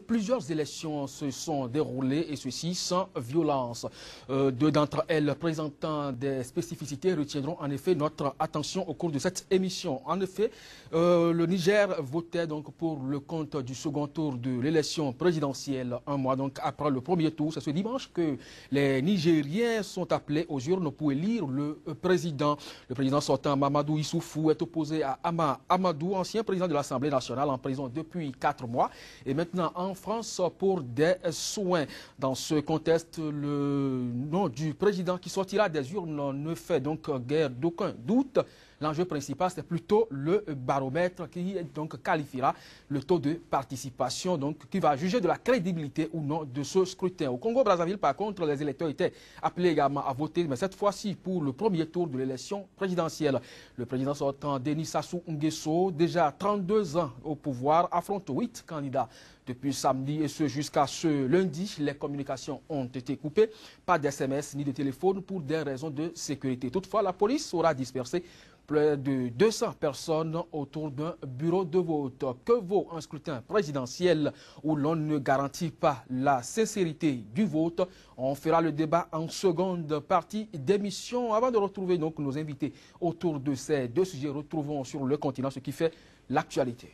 Plusieurs élections se sont déroulées et ceci sans violence. Deux d'entre elles présentant des spécificités retiendront en effet notre attention au cours de cette émission. En effet, le Niger votait donc pour le compte du second tour de l'élection présidentielle un mois donc après le premier tour. C'est ce dimanche que les Nigériens sont appelés aux urnes pour élire le président. Le président sortant Mamadou Issoufou est opposé à Ama Amadou, ancien président de l'Assemblée nationale en prison depuis 4 mois et maintenant en France pour des soins. Dans ce contexte, le nom du président qui sortira des urnes ne fait donc guère d'aucun doute. L'enjeu principal, c'est plutôt le baromètre qui donc qualifiera le taux de participation, donc qui va juger de la crédibilité ou non de ce scrutin. Au Congo-Brazzaville, par contre, les électeurs étaient appelés également à voter, mais cette fois-ci pour le premier tour de l'élection présidentielle. Le président sortant, Denis Sassou Nguesso, déjà 32 ans au pouvoir, affronte 8 candidats. Depuis samedi et ce jusqu'à ce lundi, les communications ont été coupées. Pas d'SMS ni de téléphone pour des raisons de sécurité. Toutefois, la police aura dispersé près de 200 personnes autour d'un bureau de vote. Que vaut un scrutin présidentiel où l'on ne garantit pas la sincérité du vote? On fera le débat en seconde partie d'émission. Avant de retrouver donc nos invités autour de ces deux sujets, retrouvons sur le continent ce qui fait l'actualité.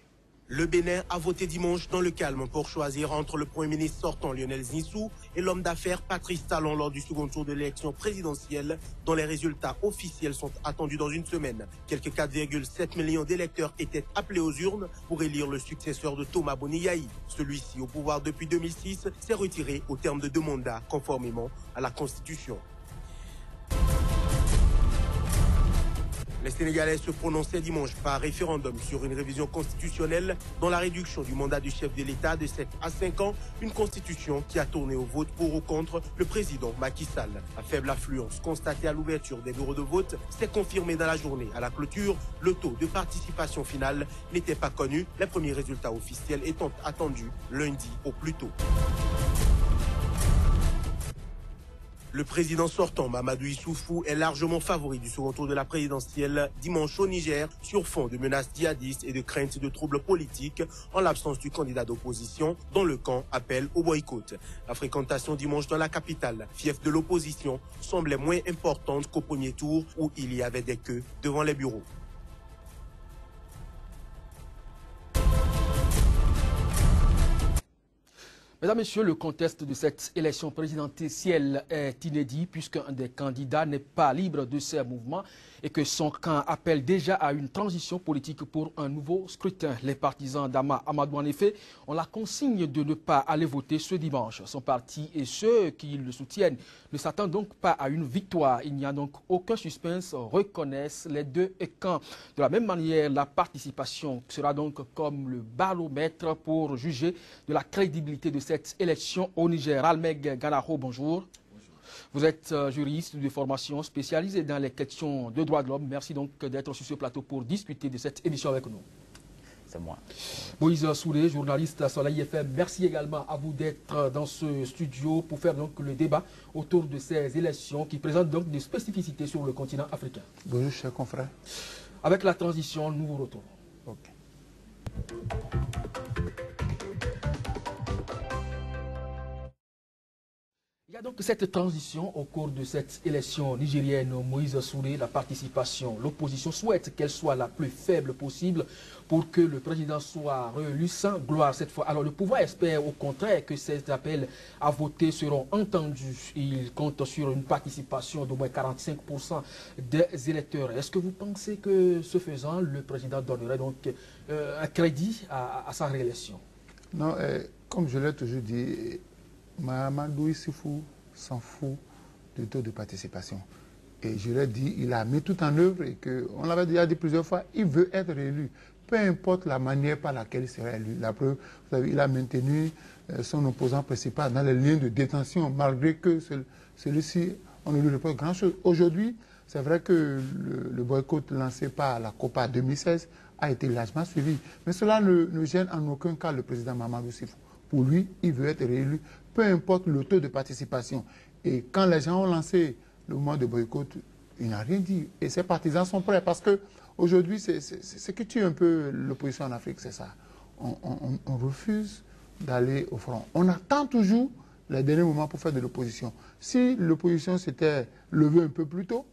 Le Bénin a voté dimanche dans le calme pour choisir entre le Premier ministre sortant Lionel Zinsou et l'homme d'affaires Patrice Talon lors du second tour de l'élection présidentielle dont les résultats officiels sont attendus dans une semaine. Quelques 4,7 millions d'électeurs étaient appelés aux urnes pour élire le successeur de Thomas Boniyahi. Celui-ci, au pouvoir depuis 2006, s'est retiré au terme de 2 mandats conformément à la Constitution. Les Sénégalais se prononçaient dimanche par référendum sur une révision constitutionnelle dont la réduction du mandat du chef de l'État de 7 à 5 ans, une constitution qui a tourné au vote pour ou contre le président Macky Sall. La faible affluence constatée à l'ouverture des bureaux de vote s'est confirmée dans la journée. À la clôture, le taux de participation finale n'était pas connu, les premiers résultats officiels étant attendus lundi au plus tôt. Le président sortant, Mamadou Issoufou, est largement favori du second tour de la présidentielle dimanche au Niger sur fond de menaces djihadistes et de craintes de troubles politiques en l'absence du candidat d'opposition dont le camp appelle au boycott. La fréquentation dimanche dans la capitale, fief de l'opposition, semblait moins importante qu'au premier tour où il y avait des queues devant les bureaux. Mesdames, Messieurs, le contexte de cette élection présidentielle est inédit puisqu'un des candidats n'est pas libre de ses mouvements et que son camp appelle déjà à une transition politique pour un nouveau scrutin. Les partisans d'Ama Amadou, en effet, ont la consigne de ne pas aller voter ce dimanche. Son parti et ceux qui le soutiennent ne s'attendent donc pas à une victoire. Il n'y a donc aucun suspense, reconnaissent les deux camps. De la même manière, la participation sera donc comme le baromètre pour juger de la crédibilité de cette élection au Niger. Almeg Ganaro, bonjour. Vous êtes juriste de formation spécialisée dans les questions de droits de l'homme. Merci donc d'être sur ce plateau pour discuter de cette émission avec nous. C'est moi. Moïse Soulé, journaliste à Soleil FM. Merci également à vous d'être dans ce studio pour faire donc le débat autour de ces élections qui présentent donc des spécificités sur le continent africain. Bonjour, chers confrères. Avec la transition, nous vous retrouvons. Okay. Il y a donc cette transition au cours de cette élection nigérienne. Moïse Soulé, la participation, l'opposition souhaite qu'elle soit la plus faible possible pour que le président soit réélu sans gloire cette fois. Alors le pouvoir espère au contraire que ces appels à voter seront entendus. Il compte sur une participation d'au moins 45% des électeurs. Est-ce que vous pensez que ce faisant, le président donnerait donc un crédit à sa réélection? Non, comme je l'ai toujours dit, Mamadou Issoufou s'en fout du taux de participation. Et je l'ai dit, il a mis tout en œuvre et on l'avait déjà dit plusieurs fois, il veut être élu. Peu importe la manière par laquelle il sera élu. La preuve, vous savez, il a maintenu son opposant principal dans les liens de détention, malgré que celui-ci, on ne lui reproche grand-chose. Aujourd'hui, c'est vrai que le boycott lancé par la COPA 2016 a été largement suivi. Mais cela ne gêne en aucun cas le président Mamadou Issoufou. Pour lui, il veut être réélu, peu importe le taux de participation. Et quand les gens ont lancé le mouvement de boycott, il n'a rien dit. Et ses partisans sont prêts parce qu'aujourd'hui, ce qui tue un peu l'opposition en Afrique, c'est ça. On refuse d'aller au front. On attend toujours les derniers moments pour faire de l'opposition. Si l'opposition s'était levée un peu plus tôt,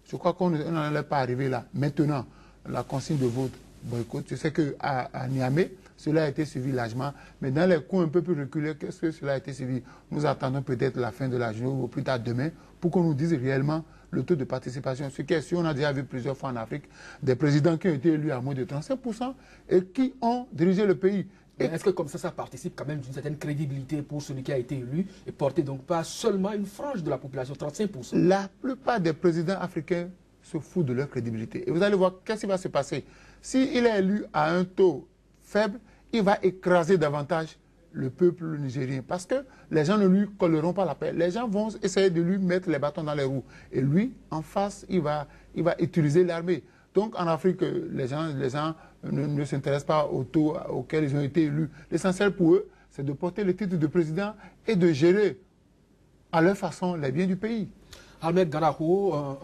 je crois qu'on n'en allait pas arriver là. Maintenant, la consigne de vote boycott, je sais qu'à Niamey, cela a été suivi largement, mais dans les coins un peu plus reculés, qu'est-ce que cela a été suivi? Nous attendons peut-être la fin de la journée ou plus tard demain pour qu'on nous dise réellement le taux de participation. Ce qui est sûr, on a déjà vu plusieurs fois en Afrique des présidents qui ont été élus à moins de 35% et qui ont dirigé le pays. Est-ce que comme ça participe quand même d'une certaine crédibilité pour celui qui a été élu et porter donc pas seulement une frange de la population, 35%? La plupart des présidents africains se foutent de leur crédibilité. Et vous allez voir qu'est-ce qui va se passer. S'il est élu à un taux faible, il va écraser davantage le peuple nigérien parce que les gens ne lui colleront pas la paix. Les gens vont essayer de lui mettre les bâtons dans les roues. Et lui, en face, il va utiliser l'armée. Donc en Afrique, les gens ne s'intéressent pas au taux auquel ils ont été élus. L'essentiel pour eux, c'est de porter le titre de président et de gérer à leur façon les biens du pays. Ahmed Garaho, un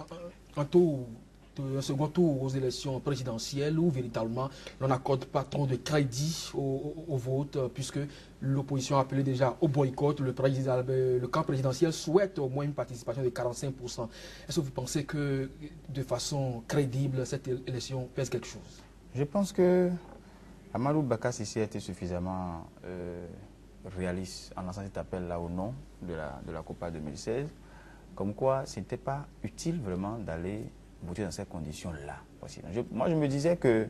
second tour aux élections présidentielles où véritablement on n'accorde pas trop de crédit au vote puisque l'opposition a appelé déjà au boycott. Le camp présidentiel souhaite au moins une participation de 45%. Est-ce que vous pensez que de façon crédible cette élection pèse quelque chose? Je pense que Amadou Bakar Sissi a été suffisamment réaliste en lançant cet appel-là au nom de la COPA 2016, comme quoi ce n'était pas utile vraiment d'aller voter dans ces conditions-là. Moi, je me disais que,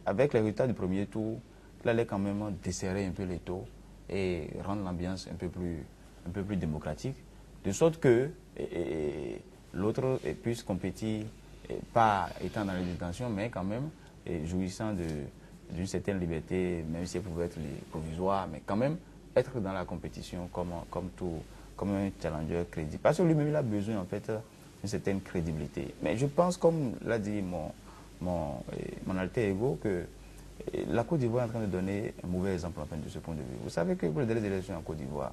avec les résultats du premier tour, il allait quand même desserrer un peu les taux et rendre l'ambiance un peu plus démocratique, de sorte que l'autre puisse compétir, pas étant dans les détentions, mais quand même jouissant d'une certaine liberté, même si elle pouvait être provisoire, mais quand même être dans la compétition comme un challenger crédible. Parce que lui-même, il a besoin, en fait, une certaine crédibilité. Mais je pense, comme l'a dit mon alter ego, que la Côte d'Ivoire est en train de donner un mauvais exemple de ce point de vue. Vous savez que pour les dernières élections en Côte d'Ivoire,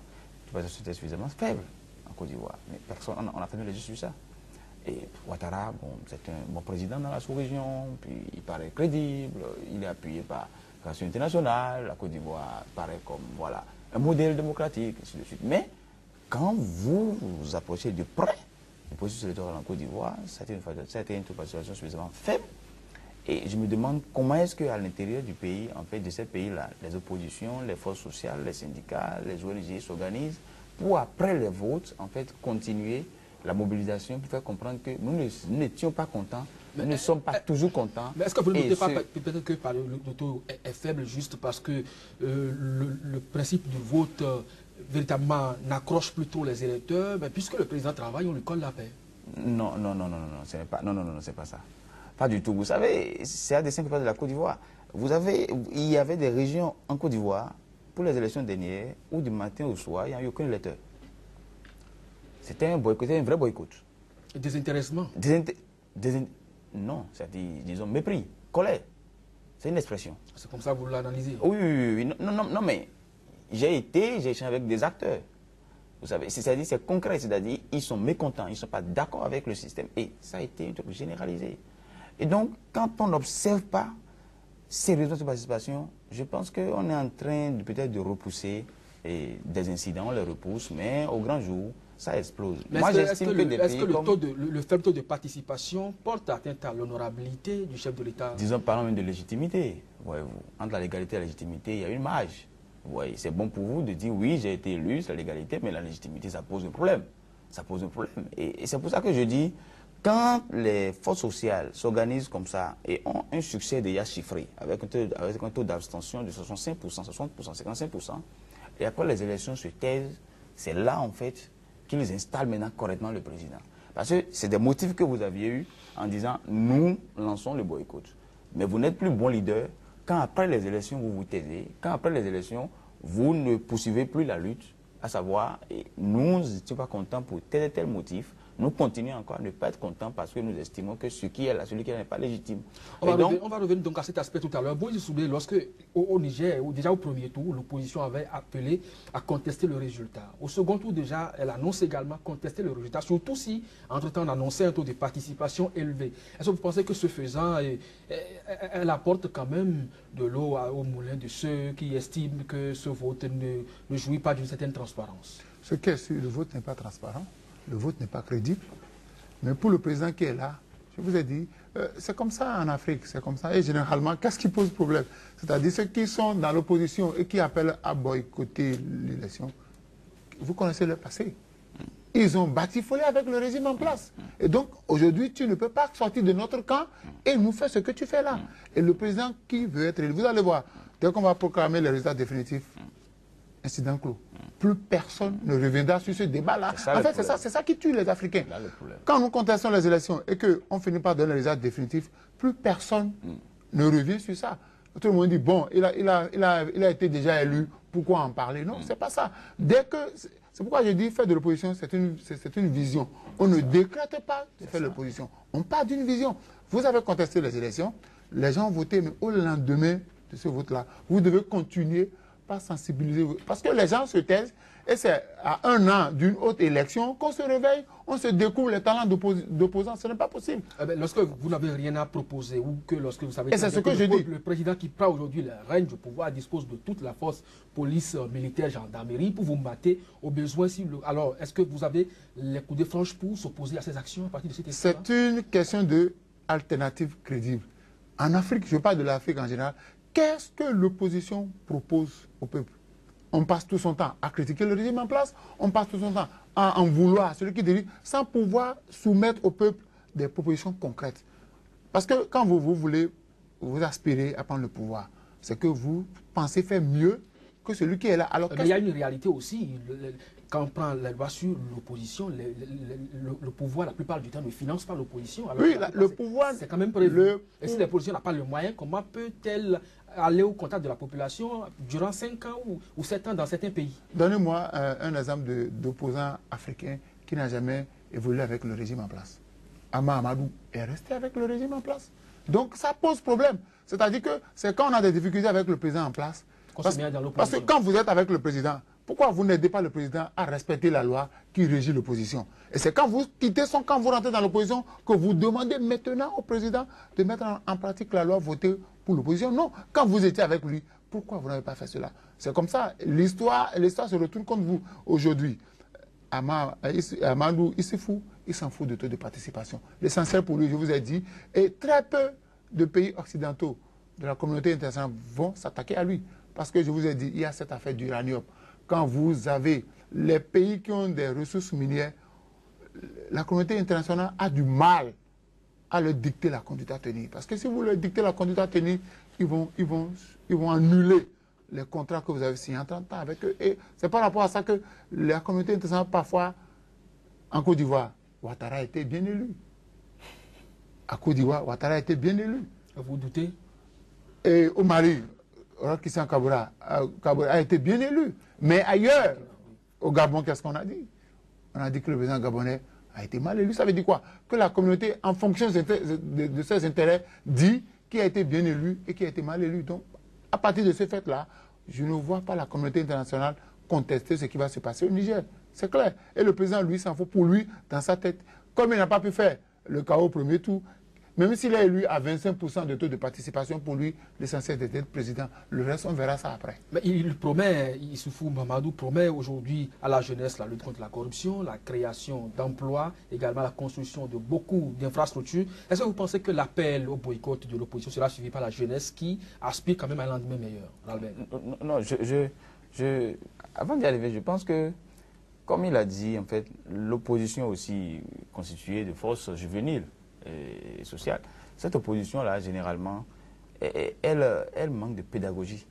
c'était suffisamment faible en Côte d'Ivoire. Mais personne, on a fermé les yeux sur ça. Et Ouattara, bon, c'est un bon président dans la sous-région, puis il paraît crédible, il est appuyé par la communauté internationale, la Côte d'Ivoire paraît comme voilà, un modèle démocratique, ainsi de suite. Mais quand vous vous approchez de près, le processus électoral en Côte d'Ivoire, ça a été une participation suffisamment faible. Et je me demande comment est-ce qu'à l'intérieur du pays, en fait, de ces pays-là, les oppositions, les forces sociales, les syndicats, les ONG s'organisent pour, après les votes, en fait, continuer la mobilisation pour faire comprendre que nous n'étions pas contents, nous ne sommes pas toujours contents. Mais est-ce que vous ne notez pas peut-être que le taux est faible juste parce que le principe du vote véritablement n'accroche plutôt les électeurs, mais puisque le président travaille, on lui colle la paix? Non, c'est pas ça. Pas du tout. Vous savez, c'est un des 5 de la Côte d'Ivoire. Il y avait des régions en Côte d'Ivoire, pour les élections dernières, où du matin au soir, il n'y a eu aucun électeur. C'était un boycott, un vrai boycott. Désintéressement? Non, c'est-à-dire, disons, mépris, colère. C'est une expression. C'est comme ça que vous l'analysez? Oui. Non, mais j'ai échangé avec des acteurs. Vous savez, c'est-à-dire, c'est concret, c'est-à-dire, ils sont mécontents, ils ne sont pas d'accord avec le système. Et ça a été un truc généralisé. Et donc, quand on n'observe pas sérieusement cette participation, je pense qu'on est en train peut-être de repousser des incidents, on les repousse, mais au grand jour, ça explose. Est-ce que le faible taux de participation porte atteinte à l'honorabilité du chef de l'État? Disons, parlons même de légitimité. Entre la légalité et la légitimité, il y a une marge. C'est bon pour vous de dire oui, j'ai été élu, c'est la légalité, mais la légitimité, ça pose un problème. Ça pose un problème. Et c'est pour ça que je dis, quand les forces sociales s'organisent comme ça et ont un succès déjà chiffré, avec un taux d'abstention de 65%, 60%, 55%, et après les élections se taisent, c'est là en fait qu'ils installent maintenant correctement le président. Parce que c'est des motifs que vous aviez eus en disant nous lançons le boycott. Mais vous n'êtes plus bon leader quand après les élections vous vous taisez, quand après les élections vous ne poursuivez plus la lutte, à savoir nous n'étions pas contents pour tel et tel motif, nous continuons encore à ne pas être contents parce que nous estimons que celui qui est là n'est pas légitime. On va revenir donc à cet aspect tout à l'heure. Vous vous souvenez, lorsque au Niger, déjà au premier tour, l'opposition avait appelé à contester le résultat. Au second tour, déjà, elle annonce également contester le résultat, surtout si, entre-temps, on annonçait un taux de participation élevé. Est-ce que vous pensez que ce faisant, elle apporte quand même de l'eau au moulin de ceux qui estiment que ce vote ne jouit pas d'une certaine transparence? Ce qui est sûr, le vote n'est pas transparent, le vote n'est pas crédible. Mais pour le président qui est là, je vous ai dit, c'est comme ça en Afrique, c'est comme ça. Et généralement, qu'est-ce qui pose problème? C'est-à-dire ceux qui sont dans l'opposition et qui appellent à boycotter l'élection, vous connaissez le passé. Ils ont batifolé avec le régime en place. Et donc, aujourd'hui, tu ne peux pas sortir de notre camp et nous faire ce que tu fais là. Et le président qui veut être élu, vous allez voir, dès qu'on va proclamer les résultats définitifs, incident clos. Plus personne ne reviendra sur ce débat-là. En fait, c'est ça qui tue les Africains. Quand nous contestons les élections et qu'on finit par donner les résultats définitifs, plus personne ne revient sur ça. Tout le monde dit, bon, il a été déjà élu, pourquoi en parler? Non, c'est pas ça. C'est pourquoi je dis, faire de l'opposition, c'est une vision. On ne décrète pas de faire de l'opposition. On part d'une vision. Vous avez contesté les élections, les gens ont voté, mais au lendemain de ce vote-là, vous devez continuer pas sensibiliser. Parce que les gens se taisent et c'est à 1 an d'une autre élection qu'on se réveille, on se découvre les talents d'opposants. Ce n'est pas possible. Lorsque vous n'avez rien à proposer ou que lorsque vous savez et c'est ce que je dis. Le président qui prend aujourd'hui le règne du pouvoir dispose de toute la force, police, militaire, gendarmerie pour vous mater au besoin. Alors, est-ce que vous avez les coups de franche pour s'opposer à ces actions à partir de cette élection? C'est une question d'alternative crédible. En Afrique, je parle de l'Afrique en général, qu'est-ce que l'opposition propose au peuple? On passe tout son temps à critiquer le régime en place, on passe tout son temps à en vouloir à celui qui dirige, sans pouvoir soumettre au peuple des propositions concrètes. Parce que quand vous voulez vous aspirer à prendre le pouvoir, c'est que vous pensez faire mieux que celui qui est là. Alors, mais il y a une réalité aussi. Quand on prend la loi sur l'opposition, le pouvoir, la plupart du temps, ne finance pas l'opposition. Oui, le pouvoir... C'est quand même prévu. Et si l'opposition n'a pas le moyen, comment peut-elle aller au contact de la population durant 5 ans ou 7 ans dans certains pays? Donnez-moi un exemple d'opposant africain qui n'a jamais évolué avec le régime en place. Amadou est resté avec le régime en place. Donc ça pose problème. C'est-à-dire que c'est quand on a des difficultés avec le président en place. Parce que quand vous êtes avec le président, pourquoi vous n'aidez pas le président à respecter la loi qui régit l'opposition? Et c'est quand vous quittez son camp, vous rentrez dans l'opposition, que vous demandez maintenant au président de mettre en pratique la loi votée pour l'opposition. Non, quand vous étiez avec lui, pourquoi vous n'avez pas fait cela? C'est comme ça, l'histoire se retourne contre vous. Aujourd'hui, Amadou, il s'en fout de taux de participation. L'essentiel pour lui, je vous ai dit, et très peu de pays occidentaux de la communauté internationale vont s'attaquer à lui. Parce que je vous ai dit, il y a cette affaire d'uranium. Quand vous avez les pays qui ont des ressources minières, la communauté internationale a du mal à leur dicter la conduite à tenir. Parce que si vous leur dictez la conduite à tenir, ils vont annuler les contrats que vous avez signés en 30 ans avec eux. Et c'est par rapport à ça que la communauté internationale, parfois, en Côte d'Ivoire, Ouattara a été bien élu. À Côte d'Ivoire, Ouattara a été bien élu. Vous doutez? Et au Mali, Christian Kabila a été bien élu. Mais ailleurs, au Gabon, qu'est-ce qu'on a dit? On a dit que le président gabonais a été mal élu. Ça veut dire quoi? Que la communauté, en fonction de ses intérêts, dit qui a été bien élu et qui a été mal élu. Donc, à partir de ce fait-là, je ne vois pas la communauté internationale contester ce qui va se passer au Niger. C'est clair. Et le président, lui, s'en fout pour lui, dans sa tête. Comme il n'a pas pu faire le chaos au premier tour, même s'il est élu à 25% de taux de participation, pour lui, l'essentiel d'être président. Le reste, on verra ça après. Mais il promet, Issoufou Mahamadou promet aujourd'hui à la jeunesse la lutte contre la corruption, la création d'emplois, également la construction de beaucoup d'infrastructures. Est-ce que vous pensez que l'appel au boycott de l'opposition sera suivi par la jeunesse qui aspire quand même à un lendemain meilleur? Non, avant d'y arriver, je pense que, comme il a dit, en fait, l'opposition aussi constituée de forces juvéniles et sociales. Cette opposition-là, généralement, elle manque de pédagogie.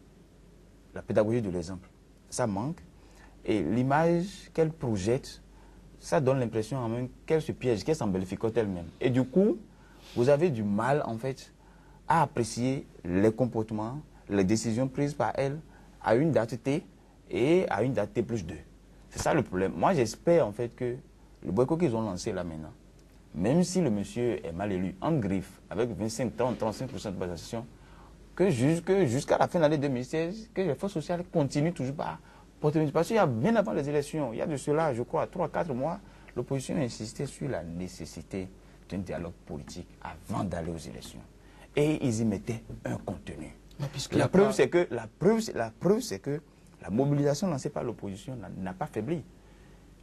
La pédagogie de l'exemple. Ça manque. Et l'image qu'elle projette, ça donne l'impression en même qu'elle se piège, qu'elle s'embellificote elle-même. Et du coup, vous avez du mal, en fait, à apprécier les comportements, les décisions prises par elle à une date T et à une date T plus 2. C'est ça le problème. Moi, j'espère, en fait, que Le boycott qu'ils ont lancé là maintenant, même si le monsieur est mal élu, en griffe, avec 25, 30, 35% de participation, que jusqu'à la fin de l'année 2016, que les forces sociales continuent toujours pas porter. Parce qu'il y a bien avant les élections, il y a de cela, je crois, 3-4 mois, l'opposition a insisté sur la nécessité d'un dialogue politique avant d'aller aux élections. Et ils y mettaient un contenu. La preuve, c'est que la mobilisation lancée par l'opposition n'a pas faibli.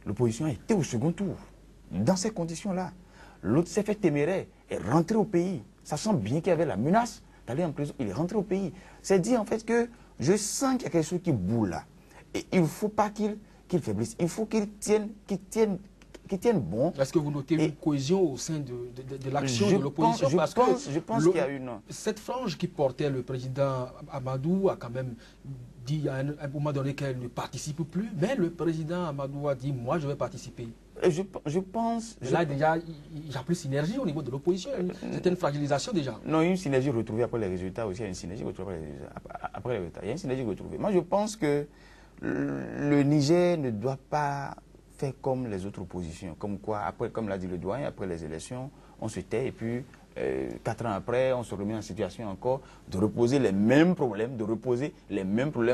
L'opposition a été au second tour. Dans ces conditions-là, l'autre s'est fait téméraire, est rentré au pays, sachant bien qu'il y avait la menace d'aller en prison. Il est rentré au pays. C'est dire en fait que je sens qu'il y a quelque chose qui boule là. Et il ne faut pas qu'il faiblisse. Il faut qu'il tienne bon. Est-ce que vous notez une cohésion au sein de l'action de l'opposition? Je pense qu'il y a une... Cette frange qui portait le président Amadou a quand même dit à un moment donné qu'elle ne participe plus, mais le président Amadou a dit « moi je vais participer ». Je pense... Là déjà, il y a plus de synergie au niveau de l'opposition. C'était une fragilisation déjà. Non, il y a une synergie retrouvée après les résultats aussi. Il y a une synergie retrouvée après les résultats. Il y a une synergie retrouvée. Moi je pense que le Niger ne doit pas faire comme les autres oppositions. Comme quoi, après, comme l'a dit le doyen, après les élections, on se tait et puis 4 ans après, on se remet en situation encore de reposer les mêmes problèmes,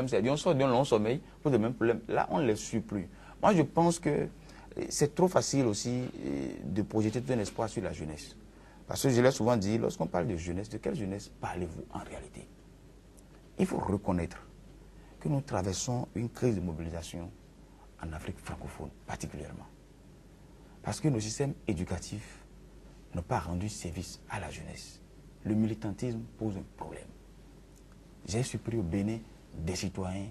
c'est-à-dire on sort d'un long sommeil pour les mêmes problèmes. Là, on ne les suit plus. Moi, je pense que c'est trop facile aussi de projeter tout un espoir sur la jeunesse. Parce que je l'ai souvent dit, lorsqu'on parle de jeunesse, de quelle jeunesse parlez-vous en réalité? Il faut reconnaître que nous traversons une crise de mobilisation en Afrique francophone particulièrement. Parce que nos systèmes éducatifs n'ont pas rendu service à la jeunesse. Le militantisme pose un problème. J'ai surpris au Bénin des citoyens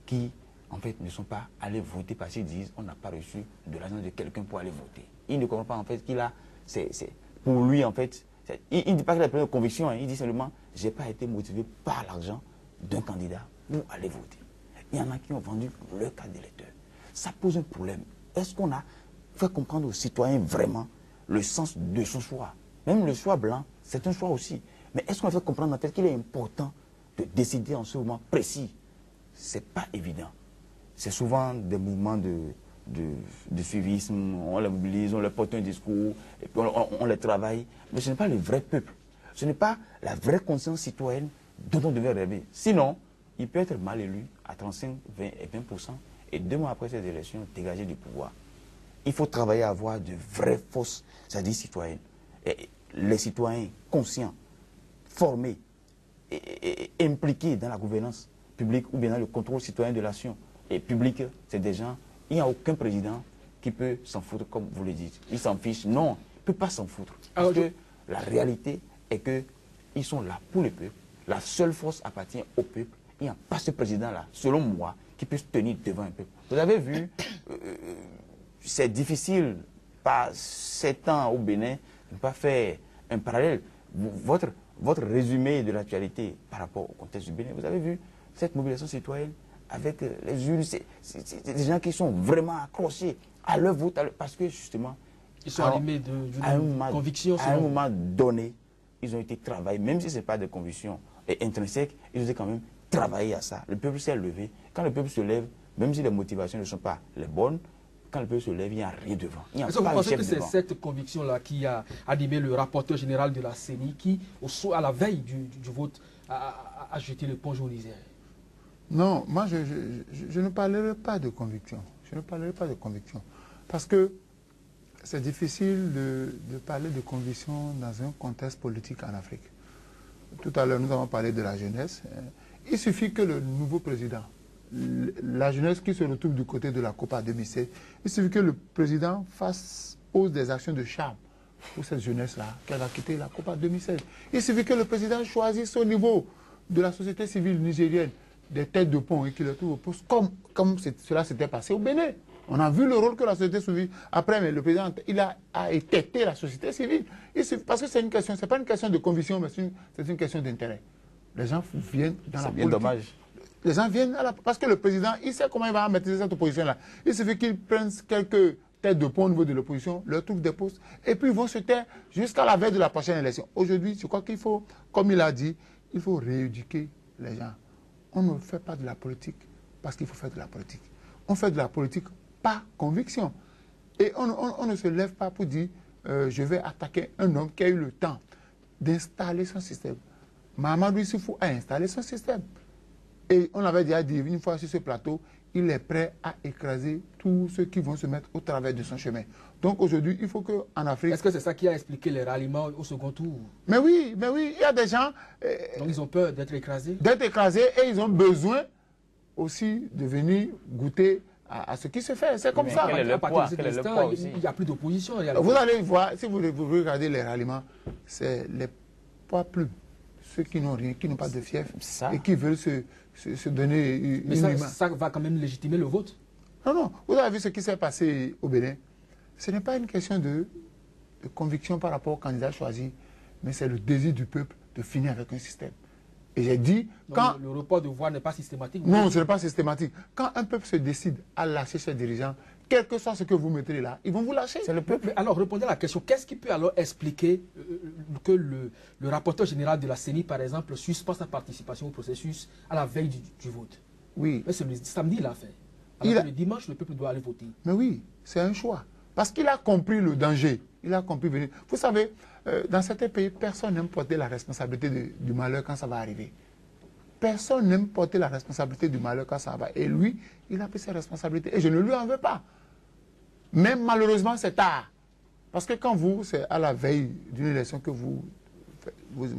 qui, en fait, ne sont pas allés voter parce qu'ils disent on n'a pas reçu de l'argent de quelqu'un pour aller voter. Il ne comprend pas en fait qu'il a, pour lui en fait, il ne dit pas qu'il a plein de conviction, il dit simplement j'ai pas été motivé par l'argent d'un candidat pour aller voter. Il y en a qui ont vendu leur carte d'électeur. Ça pose un problème. Est-ce qu'on a fait comprendre aux citoyens vraiment le sens de son choix? Même le choix blanc, c'est un choix aussi. Mais est-ce qu'on a fait comprendre en fait qu'il est important de décider en ce moment précis? C'est pas évident. C'est souvent des mouvements de suivisme, on les mobilise, on leur porte un discours, et puis on les travaille. Mais ce n'est pas le vrai peuple. Ce n'est pas la vraie conscience citoyenne dont on devait rêver. Sinon, il peut être mal élu à 35, 20 et 20%, et 2 mois après ces élections, dégagé du pouvoir. Il faut travailler à avoir de vraies forces, c'est-à-dire citoyennes. Et les citoyens conscients, formés et impliqués dans la gouvernance publique ou bien dans le contrôle citoyen de l'action. Et public, c'est des gens, il n'y a aucun président qui peut s'en foutre comme vous le dites. Il s'en fiche. Non, il ne peut pas s'en foutre. Parce que la réalité est qu'ils sont là pour le peuple. La seule force appartient au peuple. Il n'y a pas ce président-là, selon moi, qui peut se tenir devant un peuple. Vous avez vu, c'est difficile, par 7 ans au Bénin, de ne pas faire un parallèle. Votre résumé de l'actualité par rapport au contexte du Bénin, vous avez vu cette mobilisation citoyenne avec les urnes, c'est des gens qui sont vraiment accrochés à leur vote, parce que justement, ils sont animés d'une conviction. À un moment donné, ils ont été travaillés, même si ce n'est pas des convictions intrinsèques, ils ont quand même travaillé à ça. Le peuple s'est levé. Quand le peuple se lève, même si les motivations ne sont pas les bonnes, quand le peuple se lève, il n'y a rien devant. Est-ce que vous pensez que c'est cette conviction-là qui a animé le rapporteur général de la CENI qui, à la veille du vote, a jeté l'éponge au Niger? Non, moi je ne parlerai pas de conviction. Je ne parlerai pas de conviction. Parce que c'est difficile de parler de conviction dans un contexte politique en Afrique. Tout à l'heure, nous avons parlé de la jeunesse. Il suffit que le nouveau président, la jeunesse qui se retrouve du côté de la Copa 2016, il suffit que le président pose des actions de charme pour cette jeunesse-là, qu'elle va quitter la Copa 2016. Il suffit que le président choisisse au niveau de la société civile nigérienne des têtes de pont et qu'il les trouve au poste, comme cela s'était passé au Bénin. On a vu le rôle que la société civile, après, mais le président, il a étêté la société civile. Parce que c'est une question, c'est pas une question de conviction, mais c'est une question d'intérêt. Les gens viennent dans la politique. C'est bien dommage. Les gens viennent parce que le président, il sait comment il va maîtriser cette opposition-là. Il suffit qu'il prenne quelques têtes de pont au niveau de l'opposition, leur trouve des postes, et puis ils vont se taire jusqu'à la veille de la prochaine élection. Aujourd'hui, je crois qu'il faut, comme il a dit, il faut rééduquer les gens. On ne fait pas de la politique parce qu'il faut faire de la politique. On fait de la politique par conviction. Et on ne se lève pas pour dire je vais attaquer un homme qui a eu le temps d'installer son système. Mahamadou Issoufou a installé son système. Et on avait déjà dit, une fois sur ce plateau, il est prêt à écraser tous ceux qui vont se mettre au travers de son chemin. Donc aujourd'hui, il faut qu'en Afrique... Est-ce que c'est ça qui a expliqué les ralliements au second tour? Mais oui, il y a des gens... Donc ils ont peur d'être écrasés? D'être écrasés et ils ont besoin aussi de venir goûter à ce qui se fait. C'est comme ça. À partir de cet instant, il n'y a plus d'opposition. Vous allez voir, si vous regardez les ralliements, c'est les poids plumes. Ceux qui n'ont rien, qui n'ont pas de fief et qui veulent se donner une Mais ça va quand même légitimer le vote. Non. Vous avez vu ce qui s'est passé au Bénin. Ce n'est pas une question de conviction par rapport au candidat choisi, mais c'est le désir du peuple de finir avec un système. Et j'ai dit... Donc, quand le report de voix n'est pas systématique? Non, ce n'est pas systématique. Quand un peuple se décide à lâcher ses dirigeants, quel que soit ce que vous mettrez là, ils vont vous lâcher. C'est le peuple. Mais alors, répondez à la question. Qu'est-ce qui peut alors expliquer que le rapporteur général de la CENI, par exemple, suspend sa participation au processus à la veille du vote? Oui. Mais c'est le samedi, il l'a fait. Alors le dimanche, le peuple doit aller voter. Mais oui, c'est un choix. Parce qu'il a compris le danger. Il a compris venir. Vous savez, dans certains pays, personne n'aime porter la responsabilité du malheur quand ça va arriver. Personne n'aime porter la responsabilité du malheur quand ça va. Et lui, il a pris ses responsabilités. Et je ne lui en veux pas. Mais malheureusement, c'est tard. Parce que quand vous, c'est à la veille d'une élection que vous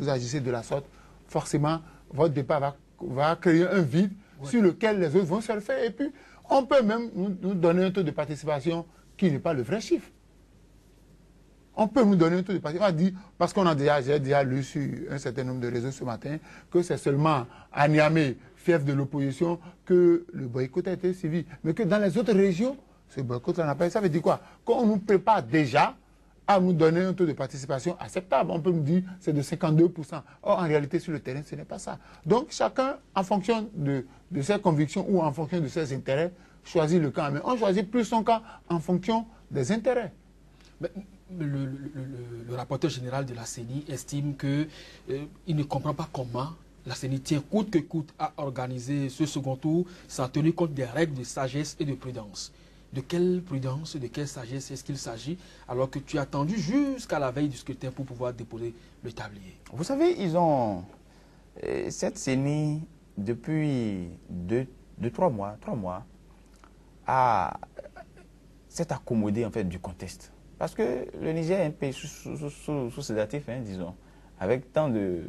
agissez de la sorte, forcément, votre départ va créer un vide sur lequel les autres vont surfer. Et puis, on peut même nous donner un taux de participation qui n'est pas le vrai chiffre. On peut nous donner un taux de participation. Parce qu'on a j'ai déjà lu sur un certain nombre de réseaux ce matin que c'est seulement à Niamey, fief de l'opposition, que le boycott a été suivi. Mais que dans les autres régions, ce boycott, ça veut dire quoi? Qu'on nous prépare déjà à nous donner un taux de participation acceptable. On peut nous dire c'est de 52%. Or, en réalité, sur le terrain, ce n'est pas ça. Donc, chacun, en fonction de ses convictions ou en fonction de ses intérêts, choisit le camp. Mais on choisit plus son camp en fonction des intérêts. Mais le rapporteur général de la CENI estime qu'il ne comprend pas comment la CENI tient coûte que coûte à organiser ce second tour sans tenir compte des règles de sagesse et de prudence. De quelle prudence, de quelle sagesse est-ce qu'il s'agit alors que tu as attendu jusqu'à la veille du scrutin pour pouvoir déposer le tablier? Vous savez, ils ont... cette CENI, depuis 3 mois, s'est accommodé en fait du contexte. Parce que le Niger est un pays sous sédatif, hein, disons, avec tant de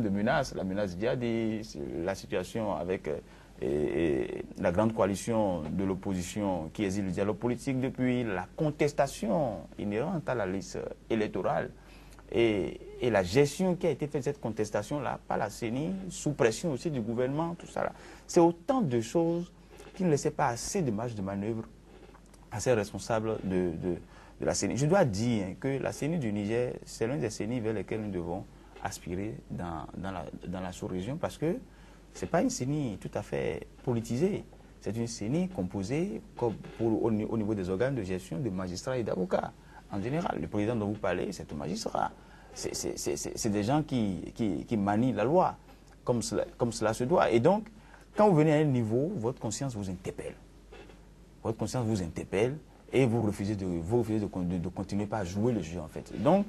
menaces, la menace djihadiste, la situation avec la grande coalition de l'opposition qui exige le dialogue politique depuis, la contestation inhérente à la liste électorale et la gestion qui a été faite de cette contestation-là par la CENI, sous pression aussi du gouvernement, tout ça là. C'est autant de choses qui ne laissaient pas assez de marge de manœuvre à ces responsables de la CENI. Je dois dire que la CENI du Niger, c'est l'une des CENI vers lesquelles nous devons aspirer dans la sous-région parce que ce n'est pas une CENI tout à fait politisée. C'est une CENI composée au niveau des organes de gestion de magistrats et d'avocats. En général, le président dont vous parlez, c'est un magistrat. C'est des gens qui manient la loi comme cela se doit. Et donc, quand vous venez à un niveau, votre conscience vous interpelle. Votre conscience vous interpelle et vous refusez de continuer pas à jouer le jeu, en fait. Donc,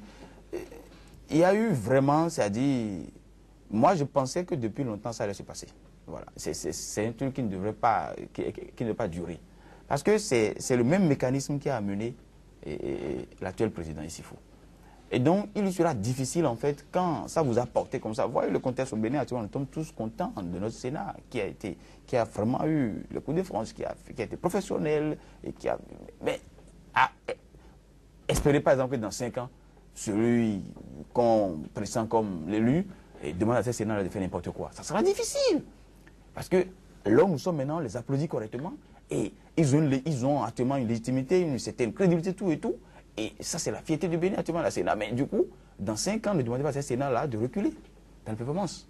il y a eu vraiment, c'est-à-dire, moi je pensais que depuis longtemps ça allait se passer. Voilà. C'est un truc qui ne devrait pas, qui ne pas durer. Parce que c'est le même mécanisme qui a amené l'actuel président Issoufou. Et donc, il sera difficile, en fait, quand ça vous a porté comme ça. Vous voyez le contexte au Bénin, actuellement, nous sommes tous contents de notre Sénat, qui a vraiment eu le coup de France, qui a été professionnel, et qui a... Mais, espérez par exemple que dans 5 ans, celui qu'on pressent comme l'élu, et demande à ce Sénat de faire n'importe quoi. Ça sera difficile. Parce que là où nous sommes maintenant, on les applaudit correctement, et ils ont actuellement une légitimité, une certaine crédibilité, tout et tout. Et ça, c'est la fierté du Bénin, actuellement, la Sénat. Mais du coup, dans 5 ans, ne demandez pas à ce Sénat-là de reculer dans la performance.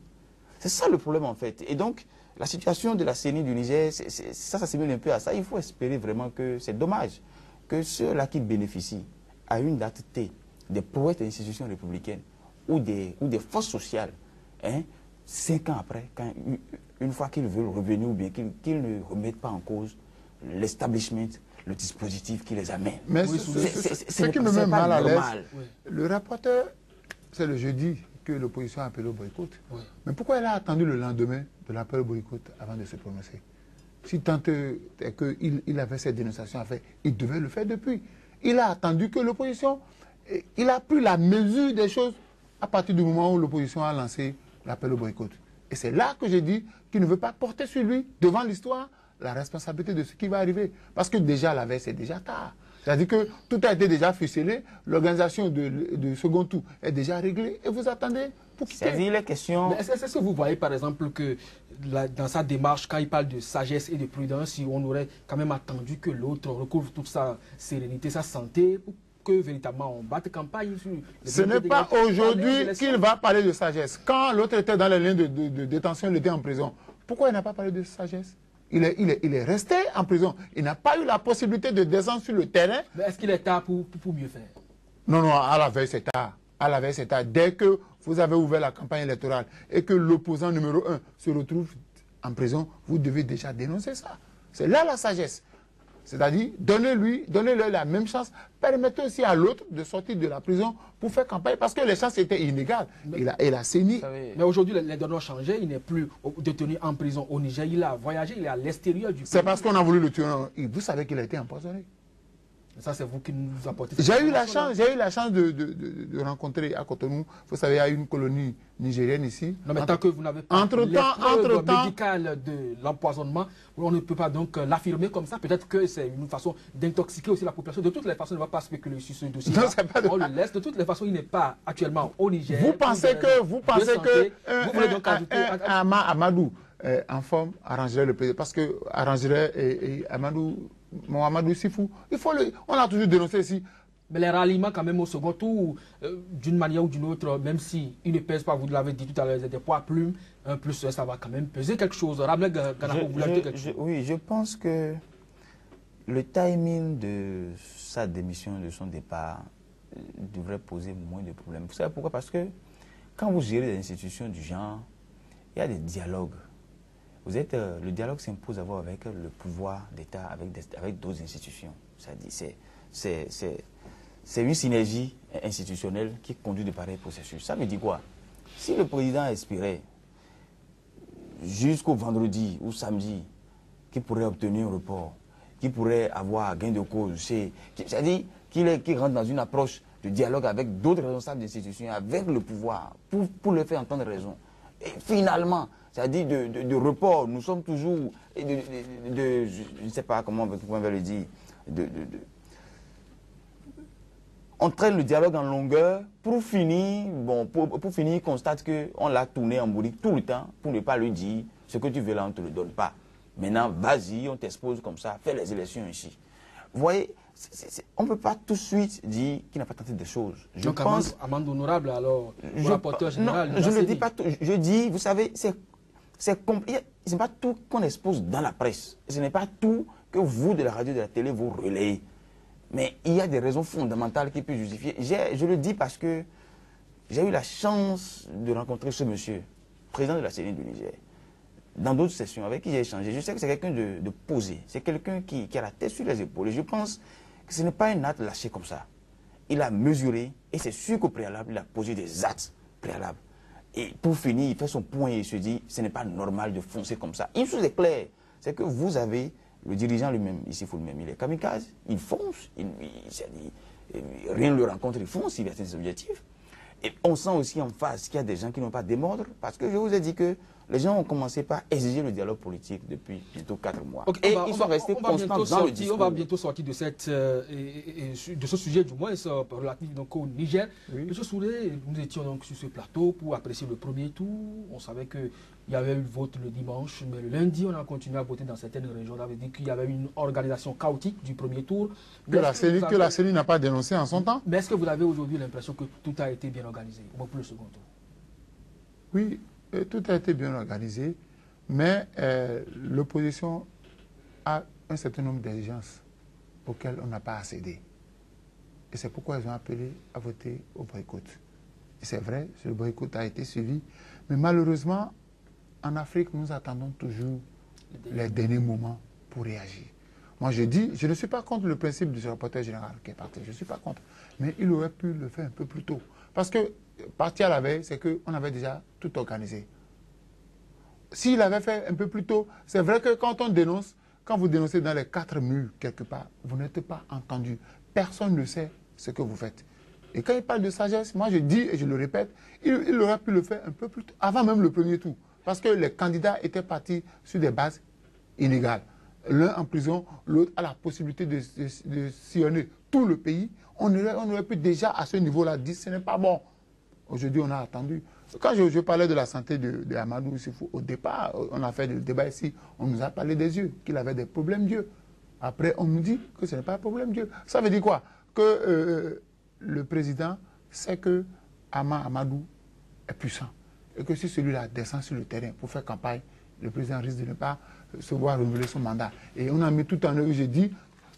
C'est ça le problème, en fait. Et donc, la situation de la CENI du Niger, ça s'assimile un peu à ça. Il faut espérer vraiment que c'est dommage que ceux-là qui bénéficient à une date T des prouesses des institutions républicaines ou des forces sociales, 5 ans après, une fois qu'ils veulent revenir ou bien qu'ils ne remettent pas en cause l'establishment, le dispositif qui les amène. Mais Oui, ce qui me met mal à l'aise, Oui. le rapporteur, c'est le jeudi que l'opposition a appelé au boycott. Oui. Mais pourquoi elle a attendu le lendemain de l'appel au boycott avant de se prononcer? Si tant est qu'il avait cette dénonciation à faire, il devait le faire depuis. Il a attendu que l'opposition, il a pris la mesure des choses à partir du moment où l'opposition a lancé l'appel au boycott. Et c'est là que j'ai dit qu'il ne veut pas porter sur lui, devant l'histoire, la responsabilité de ce qui va arriver. Parce que déjà, la veille, c'est déjà tard. C'est-à-dire que tout a été déjà ficelé, l'organisation de second tour est déjà réglée, et vous attendez pour quitter. C'est-à-dire les questions... Est-ce que vous voyez par exemple que dans sa démarche, quand il parle de sagesse et de prudence, si on aurait quand même attendu que l'autre recouvre toute sa sérénité, sa santé, pour que véritablement on batte campagne sur... Ce n'est pas aujourd'hui qu'il va parler de sagesse. Quand l'autre était dans les liens de détention, il était en prison. Pourquoi il n'a pas parlé de sagesse? Il est resté en prison. Il n'a pas eu la possibilité de descendre sur le terrain. Mais est-ce qu'il est tard pour mieux faire? Non, non, à la veille, c'est tard. À la veille, c'est tard. Dès que vous avez ouvert la campagne électorale et que l'opposant numéro 1 se retrouve en prison, vous devez déjà dénoncer ça. C'est là la sagesse. C'est-à-dire, donnez-leur la même chance. Permettez aussi à l'autre de sortir de la prison pour faire campagne, parce que les chances étaient inégales. Il a saigné. Mais aujourd'hui, les données ont changé. Il n'est plus détenu en prison au Niger. Il a voyagé, il est à l'extérieur du pays. C'est parce qu'on a voulu le tuer. Vous savez qu'il a été empoisonné. Ça, c'est vous qui nous apportez. J'ai eu la chance de rencontrer à Cotonou. Vous savez, il y a une colonie nigérienne ici. Non, mais tant que vous n'avez pas entre-temps, médicale de l'empoisonnement, on ne peut pas donc l'affirmer comme ça. Peut-être que c'est une façon d'intoxiquer aussi la population. De toutes les façons, on ne va pas spéculer sur ce dossier. On le laisse. De toutes les façons, il n'est pas actuellement au Niger. Vous pensez que Amadou en forme arrangerait le pays, parce que arrangerait et Amadou. Mohamedou Sifou, on a toujours dénoncé ici. Mais les ralliements quand même au second tour, d'une manière ou d'une autre, même s'ils ne pèsent pas, vous l'avez dit tout à l'heure, des poids plumes, un plus ça va quand même peser quelque chose. Ramel Ganako, vous l'avez dit quelque chose. Oui, je pense que le timing de sa démission, de son départ, devrait poser moins de problèmes. Vous savez pourquoi? Parce que quand vous gérez des institutions du genre, il y a des dialogues. Le dialogue s'impose d'abord avec le pouvoir d'État, avec d'autres institutions. C'est une synergie institutionnelle qui conduit de pareils processus. Ça veut dire quoi? Si le président aspirait jusqu'au vendredi ou samedi qu'il pourrait obtenir un report, qu'il pourrait avoir gain de cause, c'est-à-dire qu'il rentre dans une approche de dialogue avec d'autres responsables d'institutions, avec le pouvoir, pour leur faire entendre raison. Et finalement, c'est-à-dire de report, nous sommes toujours, je ne sais pas comment on va le dire, on traîne le dialogue en longueur pour finir, il constate qu'on l'a tourné en bourrique tout le temps pour ne pas lui dire ce que tu veux là, on ne te le donne pas. Maintenant, vas-y, on t'expose comme ça, fais les élections ici. Vous voyez, on ne peut pas tout de suite dire qu'il n'a pas tenté des choses. Je donc, pense, amende honorable, alors, le rapporteur général. Non, je ne le dis pas tout. Je dis, vous savez, ce n'est pas tout qu'on expose dans la presse. Ce n'est pas tout que vous, de la radio, de la télé, vous relayez. Mais il y a des raisons fondamentales qui peuvent justifier. Je le dis parce que j'ai eu la chance de rencontrer ce monsieur, président de la CENI du Niger, dans d'autres sessions avec qui j'ai échangé. Je sais que c'est quelqu'un de posé. C'est quelqu'un qui a la tête sur les épaules. Et je pense que ce n'est pas un acte lâché comme ça. Il a mesuré, et c'est sûr qu'au préalable, il a posé des actes préalables. Et pour finir, il fait son point et il se dit, ce n'est pas normal de foncer comme ça. Une chose est claire, c'est que vous avez le dirigeant lui-même, ici, il faut le même, il est kamikaze, il fonce, rien ne le rencontre, il fonce, il atteint ses objectifs. Et on sent aussi en face qu'il y a des gens qui n'ont pas démordre, parce que je vous ai dit que les gens ont commencé par exiger le dialogue politique depuis bientôt 4 mois. Okay, et ils sont restés constants dans le discours. On va bientôt sortir de ce sujet, du moins, relatif donc, au Niger. Oui. Monsieur Souré, nous étions donc sur ce plateau pour apprécier le premier tour. On savait qu'il y avait eu le vote le dimanche, mais le lundi, on a continué à voter dans certaines régions. On avait dit qu'il y avait une organisation chaotique du premier tour. Que la CENI n'a pas dénoncé en son temps. Mais est-ce que vous avez aujourd'hui l'impression que tout a été bien organisé pour le second tour? Oui. Tout a été bien organisé, mais l'opposition a un certain nombre d'exigences auxquelles on n'a pas accédé. Et c'est pourquoi ils ont appelé à voter au boycott. Et c'est vrai, ce boycott a été suivi, mais malheureusement, en Afrique, nous attendons toujours les derniers moments pour réagir. Moi, je dis, je ne suis pas contre le principe du rapporteur général qui est parti. Je ne suis pas contre. Mais il aurait pu le faire un peu plus tôt. Parce que partir à la veille, c'est qu'on avait déjà tout organisé. S'il avait fait un peu plus tôt, c'est vrai que quand on dénonce, quand vous dénoncez dans les 4 murs, quelque part, vous n'êtes pas entendu. Personne ne sait ce que vous faites. Et quand il parle de sagesse, moi je dis et je le répète, il aurait pu le faire un peu plus tôt, avant même le premier tour. Parce que les candidats étaient partis sur des bases inégales. L'un en prison, l'autre a la possibilité de sillonner tout le pays. On aurait pu déjà à ce niveau-là dire ce n'est pas bon. Aujourd'hui, on a attendu. Quand je parlais de la santé de Amadou Issoufou, au départ, on a fait le débat ici, on nous a parlé des yeux, qu'il avait des problèmes d'yeux. Après, on nous dit que ce n'est pas un problème d'yeux. Ça veut dire quoi? Que le président sait que Amadou est puissant. Et que si celui-là descend sur le terrain pour faire campagne, le président risque de ne pas se voir renouveler son mandat. Et on a mis tout en œuvre, j'ai dit...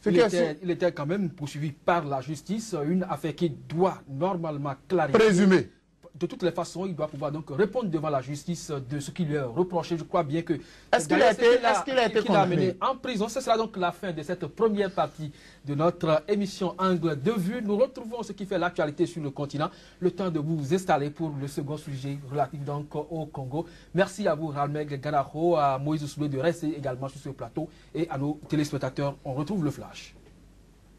Il était quand même poursuivi par la justice, une affaire qui doit normalement clarifier. Présumé. De toutes les façons, il doit pouvoir donc répondre devant la justice de ce qui lui est reproché. Je crois bien que... Est-ce qu'il a été condamné en prison? Ce sera donc la fin de cette première partie de notre émission Angle de vue. Nous retrouvons ce qui fait l'actualité sur le continent. Le temps de vous installer pour le second sujet relatif donc au Congo. Merci à vous, Ralmeg Ganaho, à Moïse Soulé de rester également sur ce plateau et à nos téléspectateurs. On retrouve le flash.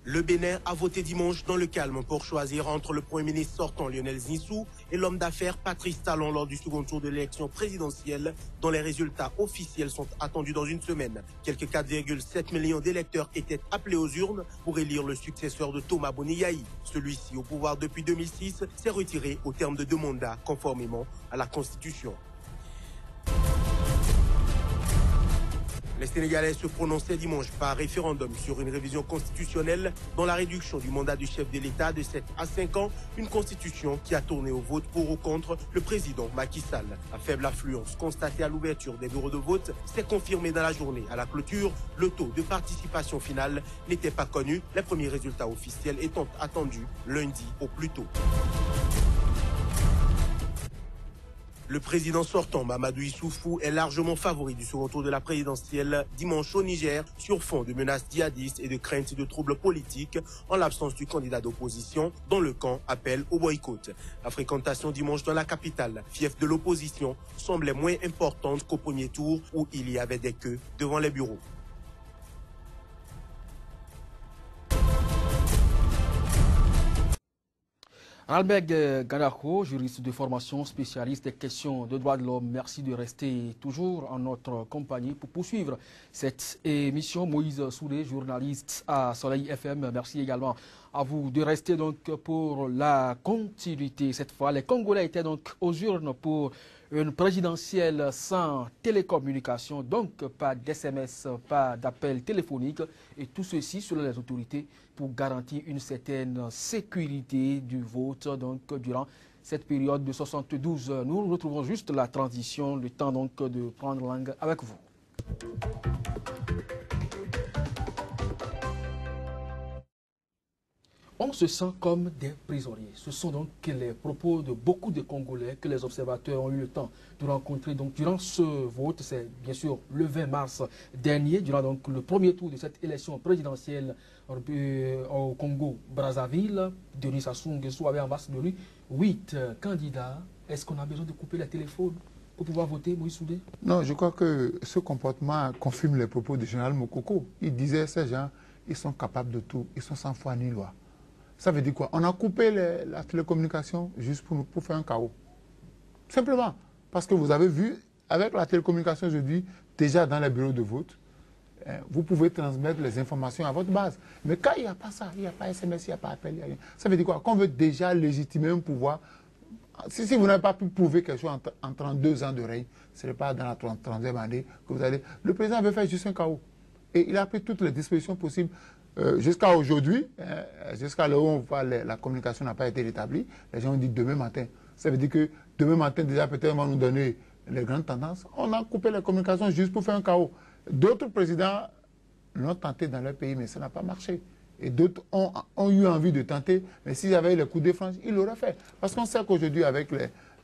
Le Bénin a voté dimanche dans le calme pour choisir entre le Premier ministre sortant Lionel Zinsou et l'homme d'affaires Patrice Talon lors du second tour de l'élection présidentielle dont les résultats officiels sont attendus dans une semaine. Quelques 4,7 millions d'électeurs étaient appelés aux urnes pour élire le successeur de Thomas Boniyahi. Celui-ci, au pouvoir depuis 2006, s'est retiré au terme de 2 mandats conformément à la Constitution. Les Sénégalais se prononçaient dimanche par référendum sur une révision constitutionnelle dont la réduction du mandat du chef de l'État de 7 à 5 ans, une constitution qui a tourné au vote pour ou contre le président Macky Sall. La faible affluence constatée à l'ouverture des bureaux de vote s'est confirmée dans la journée. À la clôture, le taux de participation finale n'était pas connu, les premiers résultats officiels étant attendus lundi au plus tôt. Le président sortant, Mamadou Issoufou, est largement favori du second tour de la présidentielle dimanche au Niger sur fond de menaces djihadistes et de craintes de troubles politiques en l'absence du candidat d'opposition dont le camp appelle au boycott. La fréquentation dimanche dans la capitale, fief de l'opposition, semblait moins importante qu'au premier tour où il y avait des queues devant les bureaux. Ralmeg Ganaho, juriste de formation, spécialiste des questions de droits de l'homme, merci de rester toujours en notre compagnie pour poursuivre cette émission. Moïse Soulé, journaliste à Soleil FM, merci également à vous de rester donc pour la continuité. Cette fois, les Congolais étaient donc aux urnes pour une présidentielle sans télécommunication, donc pas d'SMS, pas d'appel téléphonique, et tout ceci selon les autorités pour garantir une certaine sécurité du vote donc durant cette période de 72 heures. Nous retrouvons juste la transition, le temps donc de prendre langue avec vous. On se sent comme des prisonniers. Ce sont donc les propos de beaucoup de Congolais que les observateurs ont eu le temps de rencontrer. Donc, durant ce vote, c'est bien sûr le 20 mars dernier, durant donc le premier tour de cette élection présidentielle au Congo-Brazzaville, Denis Sassou Nguesso avait en face de lui 8 candidats. Est-ce qu'on a besoin de couper les téléphones pour pouvoir voter, Moïse Soudé? Non, je crois que ce comportement confirme les propos du général Mokoko. Il disait, ces gens, ils sont capables de tout, ils sont sans foi ni loi. Ça veut dire quoi? On a coupé la télécommunication juste pour faire un chaos. Simplement. Parce que vous avez vu, avec la télécommunication aujourd'hui, déjà dans les bureaux de vote, vous pouvez transmettre les informations à votre base. Mais quand il n'y a pas ça, il n'y a pas SMS, il n'y a pas appel, il n'y a rien. Ça veut dire quoi? Qu'on veut déjà légitimer un pouvoir. Si vous n'avez pas pu prouver quelque chose en 32 ans de règne, ce n'est pas dans la 30e année que vous allez... Le président veut faire juste un chaos. Et il a pris toutes les dispositions possibles. Jusqu'à aujourd'hui, jusqu'à là où on voit la communication n'a pas été rétablie, les gens ont dit demain matin. Ça veut dire que demain matin, déjà, peut-être, on va nous donner les grandes tendances. On a coupé la communication juste pour faire un chaos. D'autres présidents l'ont tenté dans leur pays, mais ça n'a pas marché. Et d'autres ont eu envie de tenter, mais s'ils avaient les coups de franche, ils l'auraient fait. Parce qu'on sait qu'aujourd'hui, avec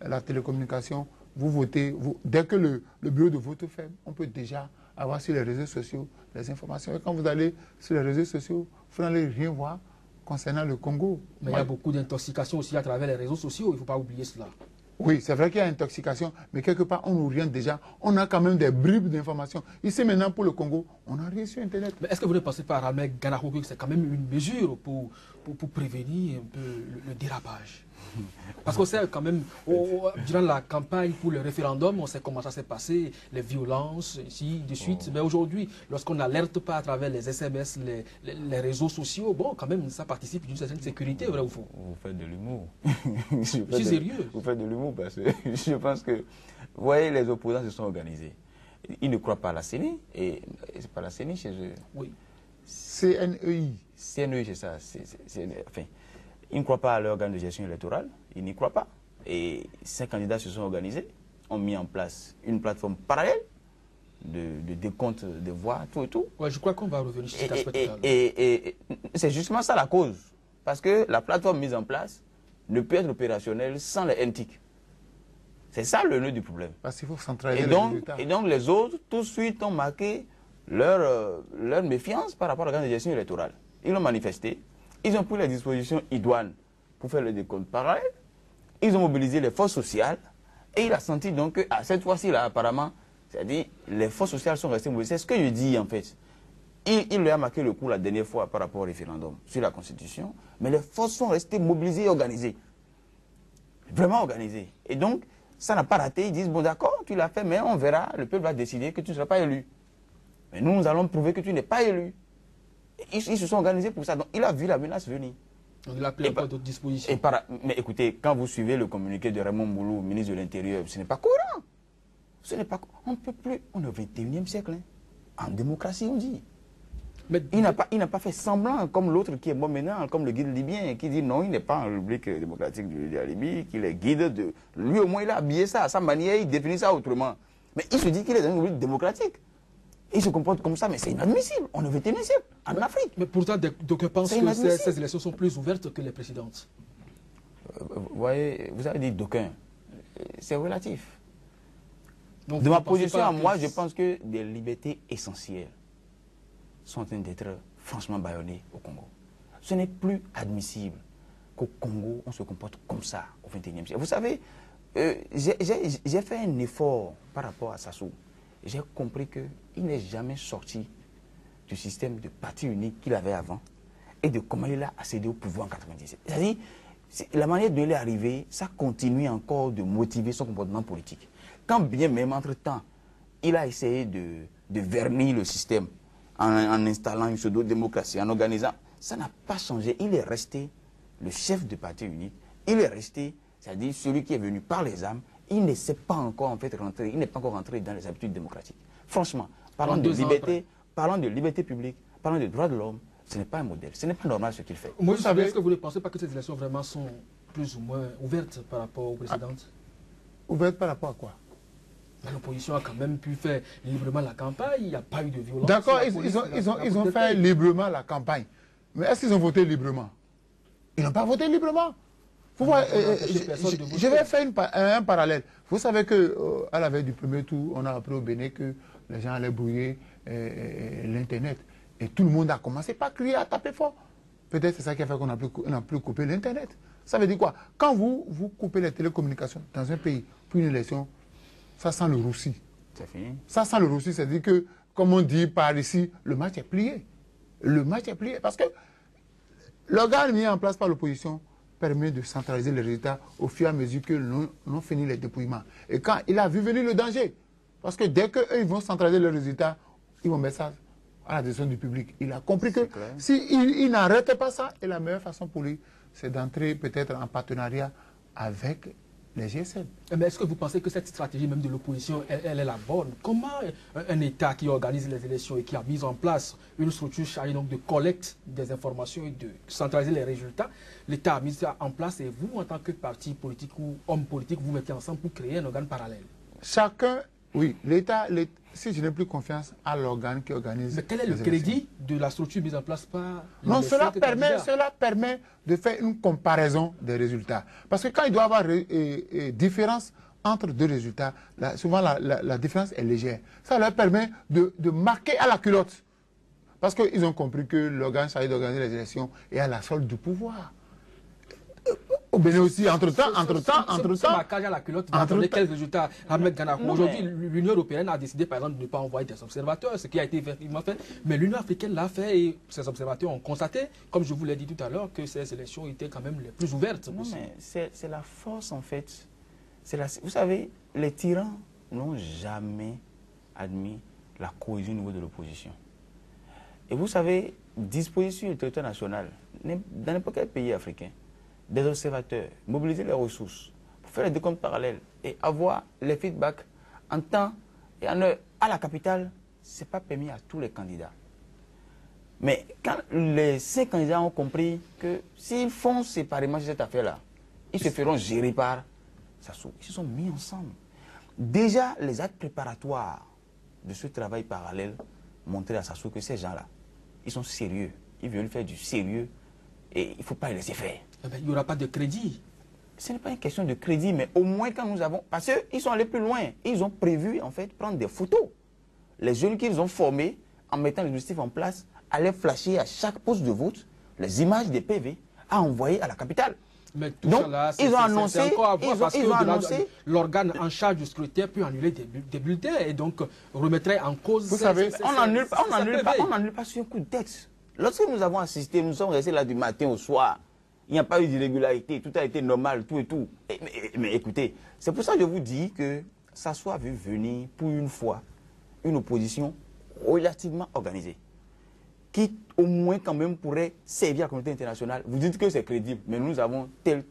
la télécommunication, vous votez, dès que le bureau de vote est fait, on peut déjà avoir sur les réseaux sociaux les informations. Et quand vous allez sur les réseaux sociaux, vous n'allez rien voir concernant le Congo. Mais il y a beaucoup d'intoxication aussi à travers les réseaux sociaux, il ne faut pas oublier cela. Oui, c'est vrai qu'il y a intoxication, mais quelque part, on oriente déjà. On a quand même des bribes d'informations. Ici, maintenant, pour le Congo, on n'a rien sur Internet. Mais est-ce que vous ne pensez pas, Ahmed Ganakou, que c'est quand même une mesure pour prévenir un peu le dérapage? Parce qu'on sait quand même, durant la campagne pour le référendum, on sait comment ça s'est passé, les violences, ainsi de suite. Mais aujourd'hui, lorsqu'on n'alerte pas à travers les SMS, les réseaux sociaux, bon, quand même, ça participe d'une certaine sécurité, vrai ou faux? Vous faites de l'humour. Je suis sérieux. Vous faites de l'humour parce que je pense que, vous voyez, les opposants se sont organisés. Ils ne croient pas à la CENI, et c'est pas la CENI chez eux. Oui. CNEI. CNEI, c'est ça. Enfin, ils ne croient pas à l'organe de gestion électorale, ils n'y croient pas. Et 5 candidats se sont organisés, ont mis en place une plateforme parallèle de décompte des voix, tout et tout. Ouais, je crois qu'on va revenir sur cet aspect. Et c'est justement ça la cause. Parce que la plateforme mise en place ne peut être opérationnelle sans les NTIC. C'est ça le nœud du problème. Parce qu'il faut centraliser les résultats. Et donc les autres, tout de suite, ont marqué leur méfiance par rapport à l'organe de gestion électorale. Ils l'ont manifesté. Ils ont pris les dispositions idoines pour faire le décompte parallèle. Ils ont mobilisé les forces sociales. Et il a senti donc que cette fois-ci-là, apparemment, c'est-à-dire les forces sociales sont restées mobilisées. C'est ce que je dis en fait. Il lui a marqué le coup la dernière fois par rapport au référendum sur la Constitution. Mais les forces sont restées mobilisées et organisées. Vraiment organisées. Et donc, ça n'a pas raté. Ils disent, bon d'accord, tu l'as fait, mais on verra. Le peuple va décider que tu ne seras pas élu. Mais nous allons prouver que tu n'es pas élu. Ils se sont organisés pour ça. Donc, il a vu la menace venir. On l'a appelé par d'autres dispositions. Mais écoutez, quand vous suivez le communiqué de Raymond Moulou, ministre de l'Intérieur, ce n'est pas courant. Ce n'est pas courant. On ne peut plus. On est au XXIe siècle. Hein. En démocratie, on dit. Mais il n'a pas fait semblant, comme l'autre qui est bon maintenant, comme le guide libyen, qui dit non, il n'est pas en République démocratique de la Libye, qu'il est guide de... Lui, au moins, il a habillé ça à sa manière, il définit ça autrement. Mais il se dit qu'il est dans une République démocratique. Il se comporte comme ça, mais c'est inadmissible. On est au XXIe siècle, en Afrique. Mais pourtant, d'aucuns pensent que ces élections sont plus ouvertes que les précédentes. Vous voyez, vous avez dit d'aucuns. C'est relatif. Donc, de ma position à moi, je pense que des libertés essentielles sont en train d'être franchement bâillonnées au Congo. Ce n'est plus admissible qu'au Congo, on se comporte comme ça au XXIe siècle. Vous savez, j'ai fait un effort par rapport à Sassou. J'ai compris qu'il n'est jamais sorti du système de parti unique qu'il avait avant et de comment il a accédé au pouvoir en 1997. C'est-à-dire, la manière de lui arriver, ça continue encore de motiver son comportement politique. Quand bien même, entre-temps, il a essayé de vernir le système en installant une pseudo-démocratie, en organisant, ça n'a pas changé. Il est resté le chef de parti unique, il est resté, c'est-à-dire celui qui est venu par les armes. Il ne s'est pas encore en fait rentré, il n'est pas encore rentré dans les habitudes démocratiques. Franchement, parlant de liberté publique, parlant de droits de l'homme, ce n'est pas un modèle, ce n'est pas normal ce qu'il fait. Moi, est-ce que vous ne pensez pas que ces élections vraiment sont plus ou moins ouvertes par rapport aux précédentes? Ouvertes par rapport à quoi? L'opposition a quand même pu faire librement la campagne, il n'y a pas eu de violence. D'accord, ils ont fait librement la campagne. Mais est-ce qu'ils ont voté librement? Ils n'ont pas voté librement. Je vais faire un parallèle. Vous savez qu'à la veille du premier tour, on a appris au Bénin que les gens allaient brouiller l'Internet. Et tout le monde a commencé par crier, à taper fort. Peut-être c'est ça qui a fait qu'on n'a plus coupé l'Internet. Ça veut dire quoi? Quand vous coupez les télécommunications dans un pays pour une élection, ça sent le roussi. C'est fini. Ça sent le roussi, c'est-à-dire que, comme on dit par ici, le match est plié. Le match est plié parce que l'organe mis en place par l'opposition permet de centraliser les résultats au fur et à mesure que l'on finit les dépouillements. Et quand il a vu venir le danger, parce que dès qu'eux ils vont centraliser les résultats, ils vont mettre ça à la décision du public. Il a compris que s'il n'arrête pas ça, et la meilleure façon pour lui, c'est d'entrer peut-être en partenariat avec les GSM. Mais est-ce que vous pensez que cette stratégie même de l'opposition, elle est la bonne? Comment un État qui organise les élections et qui a mis en place une structure chargée donc de collecte des informations et de centraliser les résultats, l'État a mis ça en place et vous, en tant que parti politique ou homme politique, vous mettez ensemble pour créer un organe parallèle? Chacun, oui, l'État, si je n'ai plus confiance à l'organe qui organise. Mais quel est le crédit de la structure mise en place par... Non, cela permet de faire une comparaison des résultats. Parce que quand il doit y avoir différence entre deux résultats, souvent la différence est légère. Ça leur permet de marquer à la culotte. Parce qu'ils ont compris que l'organe chargé d'organiser les élections est à la solde du pouvoir. Au Bénin aussi, entre-temps... Ce marquage à la culotte va donner quels résultats Ahmed Ganakou? Aujourd'hui, l'Union européenne a décidé, par exemple, de ne pas envoyer des observateurs, ce qui a été effectivement fait. Mais l'Union africaine l'a fait et ces observateurs ont constaté, comme je vous l'ai dit tout à l'heure, que ces élections étaient quand même les plus ouvertes. Non, mais c'est la force, en fait. Vous savez, les tyrans n'ont jamais admis la cohésion au niveau de l'opposition. Et vous savez, disposition du territoire national, dans n'importe quel pays africain, des observateurs, mobiliser les ressources pour faire les décomptes parallèles et avoir les feedbacks en temps et en heure à la capitale, ce n'est pas permis à tous les candidats. Mais quand les 5 candidats ont compris que s'ils font séparément cette affaire-là, ils se feront gérer par Sassou. Ils se sont mis ensemble. Déjà, les actes préparatoires de ce travail parallèle montraient à Sassou que ces gens-là, ils sont sérieux. Ils veulent faire du sérieux et il ne faut pas les laisser faire. Eh bien, il n'y aura pas de crédit. Ce n'est pas une question de crédit, mais au moins quand nous avons... Parce qu'ils sont allés plus loin. Ils ont prévu, en fait, prendre des photos. Les jeunes qu'ils ont formés, en mettant les dispositifs en place, allaient flasher à chaque poste de vote les images des PV à envoyer à la capitale. Mais tout donc, ça là, ils ont annoncé, encore à voir parce que l'organe en charge du scrutin peut annuler des bulletins et donc remettrait en cause... Vous savez, on n'annule pas sur un coup de tête. Lorsque nous avons assisté, nous sommes restés là du matin au soir. Il n'y a pas eu d'irrégularité, tout a été normal, tout et tout. Mais écoutez, c'est pour ça que je vous dis que ça soit vu venir pour une fois une opposition relativement organisée, qui au moins quand même pourrait servir à la communauté internationale. Vous dites que c'est crédible, mais nous avons tels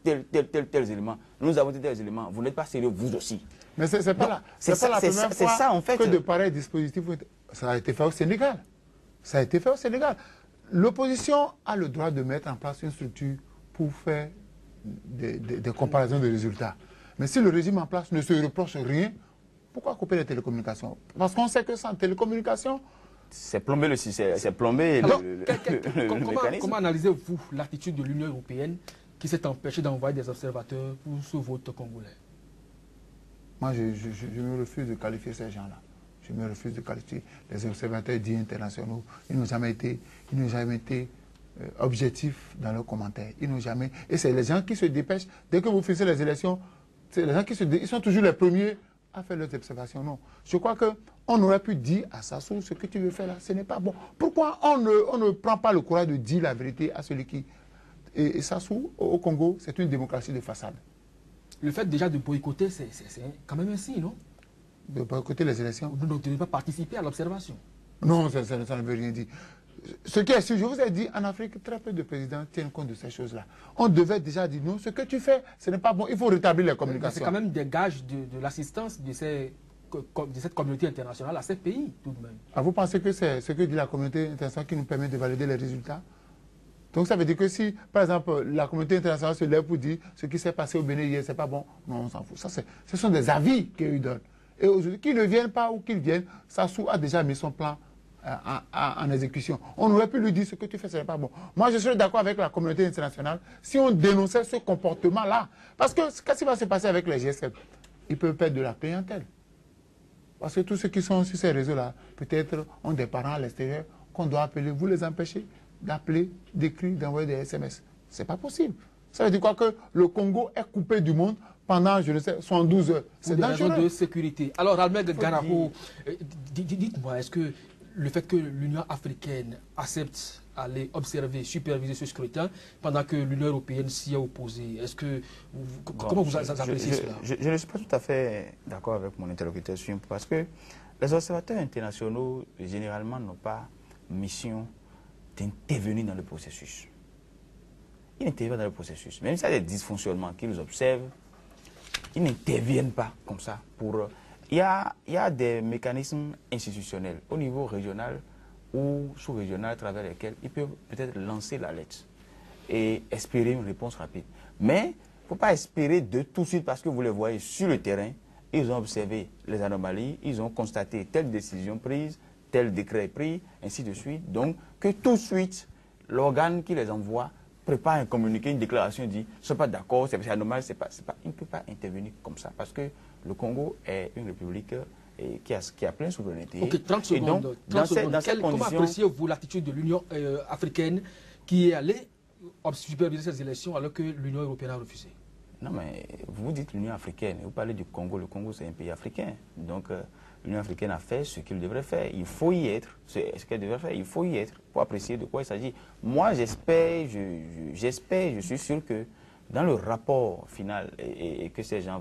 éléments. Nous avons tels éléments. Vous n'êtes pas sérieux, vous aussi. Mais c'est pas la première fois ça, en fait, que de pareils dispositifs, ça a été fait au Sénégal. Ça a été fait au Sénégal. L'opposition a le droit de mettre en place une structure pour faire des comparaisons de résultats. Mais si le régime en place ne se reproche rien, pourquoi couper les télécommunications? Parce qu'on sait que sans télécommunications... C'est plomber le système, c'est plomber le mécanisme. Comment analysez-vous l'attitude de l'Union européenne qui s'est empêchée d'envoyer des observateurs pour ce vote congolais? Moi, je me refuse de qualifier ces gens-là. Je me refuse de qualifier les observateurs dits internationaux. Ils n'ont jamais été objectifs dans leurs commentaires. Ils n'ont jamais... Et c'est les gens qui se dépêchent. Dès que vous finissez les élections, c'est les gens qui ils sont toujours les premiers à faire leurs observations. Non. Je crois qu'on aurait pu dire à Sassou, ce que tu veux faire là, ce n'est pas bon. Pourquoi on ne prend pas le courage de dire la vérité à celui qui... Et Sassou, au Congo, c'est une démocratie de façade. Le fait déjà de boycotter, c'est quand même un signe, non? De boycotter les élections. Donc de ne pas participer à l'observation. Non, ça ne veut rien dire. Ce qui est sûr, je vous ai dit, en Afrique, très peu de présidents tiennent compte de ces choses-là. On devait déjà dire non, ce que tu fais, ce n'est pas bon, il faut rétablir les communications. C'est quand même des gages de l'assistance de cette communauté internationale à ces pays, tout de même. Ah, vous pensez que c'est ce que dit la communauté internationale qui nous permet de valider les résultats? Donc ça veut dire que si, par exemple, la communauté internationale se lève pour dire ce qui s'est passé au Bénin hier, c'est pas bon, non, on s'en fout. Ça, ce sont des avis qu'ils donnent. Et aujourd'hui, qu'ils ne viennent pas ou qu'ils viennent, Sassou a déjà mis son plan en exécution. On aurait pu lui dire ce que tu fais, ce n'est pas bon. Moi, je serais d'accord avec la communauté internationale si on dénonçait ce comportement-là. Parce que qu'est-ce qui va se passer avec les GSM? Ils peuvent perdre de la clientèle. Parce que tous ceux qui sont sur ces réseaux-là, peut-être ont des parents à l'extérieur qu'on doit appeler. Vous les empêchez d'appeler, d'écrire, d'envoyer des SMS. Ce n'est pas possible. Ça veut dire quoi? Que le Congo est coupé du monde pendant, je ne sais, 72 heures. C'est dangereux. Pour des raisons de sécurité. Alors, Ahmed Ganakou, dites-moi, est-ce que le fait que l'Union africaine accepte aller observer, superviser ce scrutin, pendant que l'Union européenne s'y est opposée, est-ce que comment vous appréciez cela? Je ne suis pas tout à fait d'accord avec mon interlocuteur parce que les observateurs internationaux, généralement, n'ont pas mission d'intervenir dans le processus. Ils n'interviennent dans le processus. Même s'il y a des dysfonctionnements qu'ils observent, ils n'interviennent pas comme ça pour... Il y a des mécanismes institutionnels au niveau régional ou sous-régional à travers lesquels ils peuvent peut-être lancer l'alerte et espérer une réponse rapide. Mais il ne faut pas espérer de tout de suite parce que vous les voyez sur le terrain, ils ont observé les anomalies, ils ont constaté telle décision prise, tel décret pris, ainsi de suite. Donc que tout de suite, l'organe qui les envoie prépare un communiqué, une déclaration, dit « je ne suis pas d'accord, c'est anormal, c'est pas... » Il ne peut pas intervenir comme ça parce que Le Congo est une république qui a plein de souveraineté. Ok, 30 secondes. Et donc, dans ces Comment conditions, appréciez-vous l'attitude de l'Union africaine qui est allée superviser ces élections alors que l'Union européenne a refusé? Non, mais vous dites l'Union africaine, vous parlez du Congo. Le Congo, c'est un pays africain. Donc, l'Union africaine a fait ce qu'il devrait faire. Il faut y être. C'est ce qu'elle devrait faire. Il faut y être pour apprécier de quoi il s'agit. Moi, j'espère, je suis sûr que dans le rapport final et que ces gens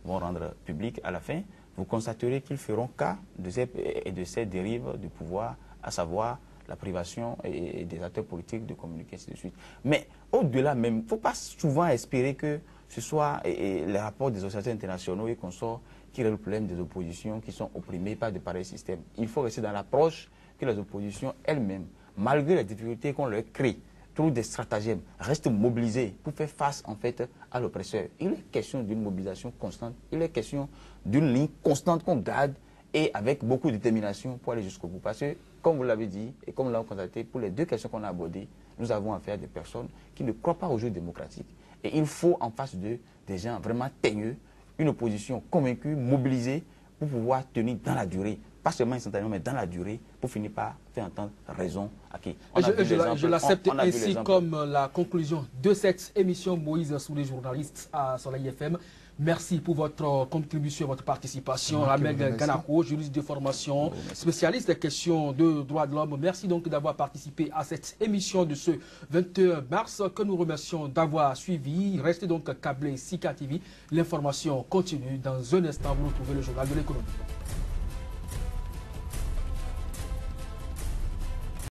vont rendre public à la fin, vous constaterez qu'ils feront cas de ces dérives du pouvoir, à savoir la privation et des acteurs politiques de communiquer, ainsi de suite. Mais au-delà même, il ne faut pas souvent espérer que ce soit les rapports des associations internationaux et consorts qui règlent le problème des oppositions qui sont opprimées par de pareils systèmes. Il faut rester dans l'approche que les oppositions elles-mêmes, malgré les difficultés qu'on leur crée, trouvent des stratagèmes, restent mobilisées pour faire face en fait à l'oppresseur. Il est question d'une mobilisation constante, il est question d'une ligne constante qu'on garde et avec beaucoup de détermination pour aller jusqu'au bout. Parce que, comme vous l'avez dit et comme nous l'avons constaté, pour les deux questions qu'on a abordées, nous avons affaire à des personnes qui ne croient pas au jeu démocratique. Et il faut en face d'eux des gens vraiment teigneux, une opposition convaincue, mobilisée pour pouvoir tenir dans la durée. Pas seulement instantanément, mais dans la durée, pour finir par faire entendre raison à qui. Je l'accepte ainsi comme la conclusion de cette émission Moïse sous les journalistes sur la IFM. Merci pour votre contribution et votre participation. Ramel Ganako, juriste de formation, spécialiste des questions de droits de l'homme. Merci donc d'avoir participé à cette émission de ce 21 mars que nous remercions d'avoir suivi. Restez donc câblés Sika TV. L'information continue. Dans un instant, vous retrouvez le journal de l'économie.